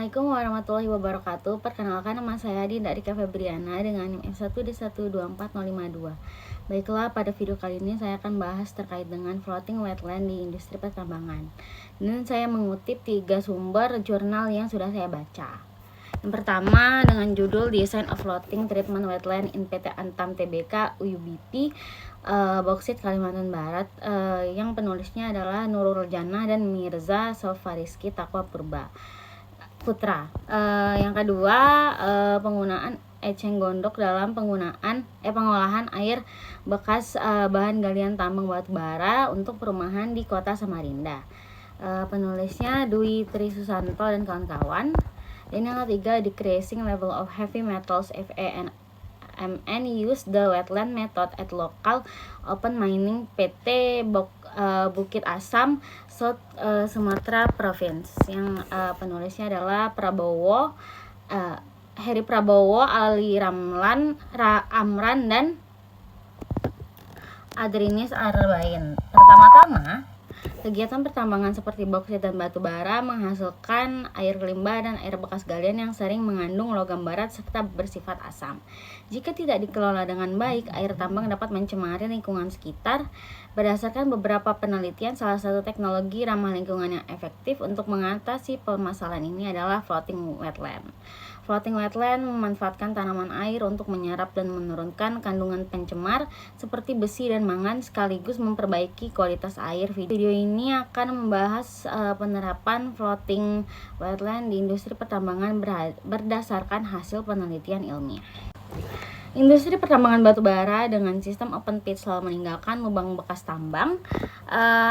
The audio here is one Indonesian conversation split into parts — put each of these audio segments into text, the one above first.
Assalamualaikum warahmatullahi wabarakatuh. Perkenalkan, nama saya Dinda Rika Febriana dengan NIM F1D12452. Baiklah, pada video kali ini saya akan bahas terkait dengan floating wetland di industri pertambangan. Dan saya mengutip 3 sumber jurnal yang sudah saya baca. Yang pertama dengan judul Design of Floating Treatment Wetland in PT Antam Tbk UUBP Boksit Kalimantan Barat, yang penulisnya adalah Nurul Janah dan Mirza Sofariski Takwa Putra. Yang kedua, penggunaan eceng gondok dalam pengolahan air bekas bahan galian tambang batu bara untuk perumahan di Kota Samarinda. Penulisnya Dwi Tri Susanto dan kawan-kawan. Dan yang ketiga, decreasing level of heavy metals Fe and Mn use the wetland method at local open mining PT Bukit Asam, South Sumatera Province. Yang penulisnya adalah Heri Prabowo, Ali Amran dan Adrinis Arbain. Pertama-tama, kegiatan pertambangan seperti boksit dan batu bara menghasilkan air limbah dan air bekas galian yang sering mengandung logam berat serta bersifat asam. Jika tidak dikelola dengan baik, air tambang dapat mencemari lingkungan sekitar. Berdasarkan beberapa penelitian, salah satu teknologi ramah lingkungan yang efektif untuk mengatasi permasalahan ini adalah floating wetland. Floating wetland memanfaatkan tanaman air untuk menyerap dan menurunkan kandungan pencemar seperti besi dan mangan sekaligus memperbaiki kualitas air. Video ini akan membahas penerapan floating wetland di industri pertambangan berdasarkan hasil penelitian ilmiah. Industri pertambangan batu bara dengan sistem open pit selalu meninggalkan lubang bekas tambang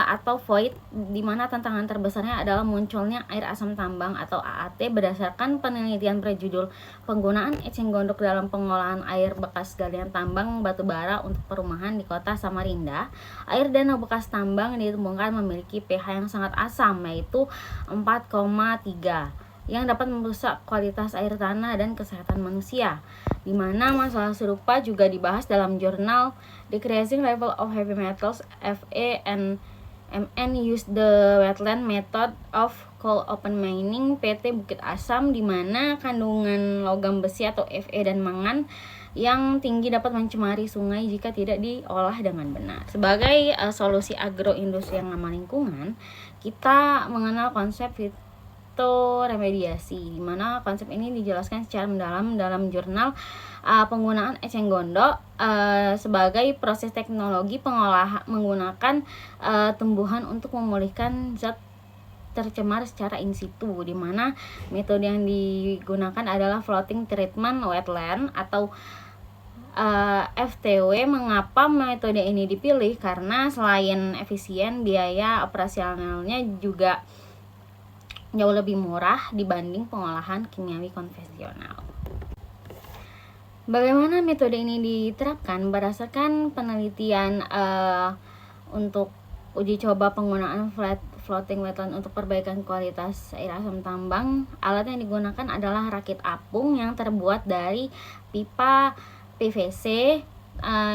atau void, di mana tantangan terbesarnya adalah munculnya air asam tambang atau AAT. Berdasarkan penelitian berjudul Penggunaan Eceng Gondok dalam Pengolahan Air Bekas Galian Tambang Batu Bara untuk Perumahan di Kota Samarinda, air danau bekas tambang ditemukan memiliki pH yang sangat asam, yaitu 4,3, yang dapat merusak kualitas air tanah dan kesehatan manusia, di mana masalah serupa juga dibahas dalam jurnal Decreasing Level of Heavy Metals Fe and Mn Use the Wetland Method of Coal Open Mining PT Bukit Asam, di mana kandungan logam besi atau Fe dan mangan yang tinggi dapat mencemari sungai jika tidak diolah dengan benar. Sebagai solusi agroindustri yang ramah lingkungan, kita mengenal konsep remediasi, di mana konsep ini dijelaskan secara mendalam dalam jurnal Penggunaan Eceng Gondok sebagai proses teknologi pengolahan menggunakan tumbuhan untuk memulihkan zat tercemar secara in situ, di mana metode yang digunakan adalah floating treatment wetland atau FTW. Mengapa metode ini dipilih? Karena selain efisien, biaya operasionalnya juga jauh lebih murah dibanding pengolahan kimiawi konvensional. Bagaimana metode ini diterapkan? Berdasarkan penelitian untuk uji coba penggunaan floating wetland untuk perbaikan kualitas air asam tambang, alat yang digunakan adalah rakit apung yang terbuat dari pipa PVC,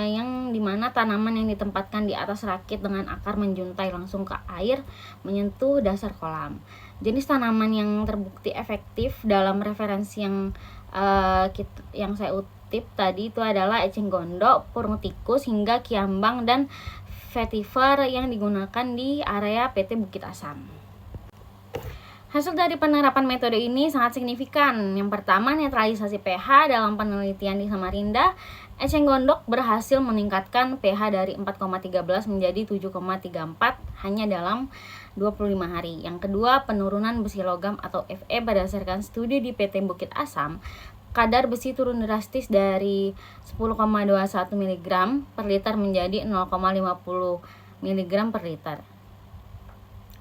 yang dimana tanaman yang ditempatkan di atas rakit dengan akar menjuntai langsung ke air menyentuh dasar kolam. Jenis tanaman yang terbukti efektif dalam referensi yang saya utip tadi itu adalah eceng gondok, purmuticus hingga kiambang dan vetiver yang digunakan di area PT Bukit Asam. Hasil dari penerapan metode ini sangat signifikan. Yang pertama, netralisasi pH. Dalam penelitian di Samarinda, eceng gondok berhasil meningkatkan pH dari 4,13 menjadi 7,34 hanya dalam 25 hari. Yang kedua, penurunan besi logam atau Fe. Berdasarkan studi di PT Bukit Asam, kadar besi turun drastis dari 10,21 mg per liter menjadi 0,50 mg per liter.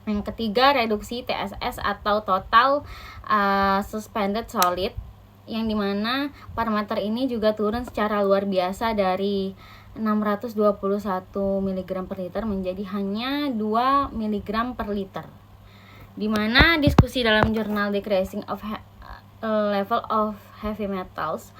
Yang ketiga, reduksi TSS atau total suspended solid, yang dimana parameter ini juga turun secara luar biasa dari 621 mg per liter menjadi hanya 2 mg per liter. Dimana diskusi dalam jurnal Decreasing of Level of Heavy Metals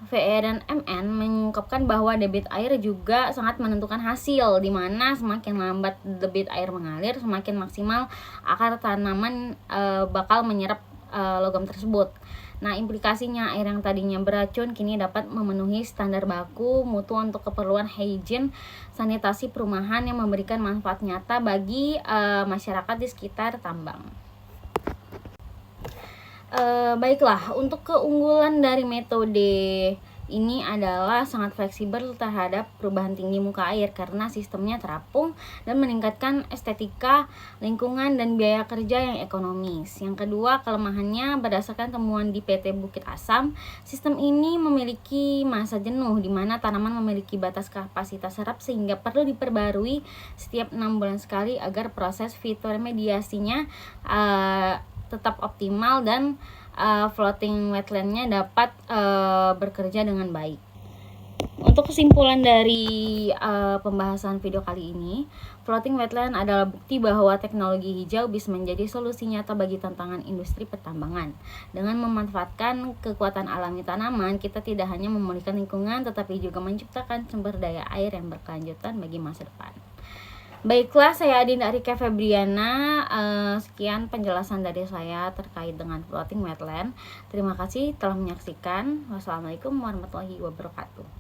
Fe dan Mn mengungkapkan bahwa debit air juga sangat menentukan hasil, di mana semakin lambat debit air mengalir, semakin maksimal akar tanaman bakal menyerap logam tersebut. Nah, implikasinya air yang tadinya beracun kini dapat memenuhi standar baku mutu untuk keperluan hygiene sanitasi perumahan yang memberikan manfaat nyata bagi masyarakat di sekitar tambang. Baiklah, untuk keunggulan dari metode ini adalah sangat fleksibel terhadap perubahan tinggi muka air karena sistemnya terapung dan meningkatkan estetika, lingkungan, dan biaya kerja yang ekonomis. Yang kedua, kelemahannya berdasarkan temuan di PT Bukit Asam, sistem ini memiliki masa jenuh di mana tanaman memiliki batas kapasitas serap sehingga perlu diperbarui setiap 6 bulan sekali agar proses fitoremediasinya tetap optimal dan floating wetland-nya dapat bekerja dengan baik. Untuk kesimpulan dari pembahasan video kali ini, floating wetland adalah bukti bahwa teknologi hijau bisa menjadi solusi nyata bagi tantangan industri pertambangan. Dengan memanfaatkan kekuatan alami tanaman, kita tidak hanya memulihkan lingkungan, tetapi juga menciptakan sumber daya air yang berkelanjutan bagi masa depan. Baiklah, saya Adinda Arika Febriana. Sekian penjelasan dari saya terkait dengan floating wetland. Terima kasih telah menyaksikan. Wassalamualaikum warahmatullahi wabarakatuh.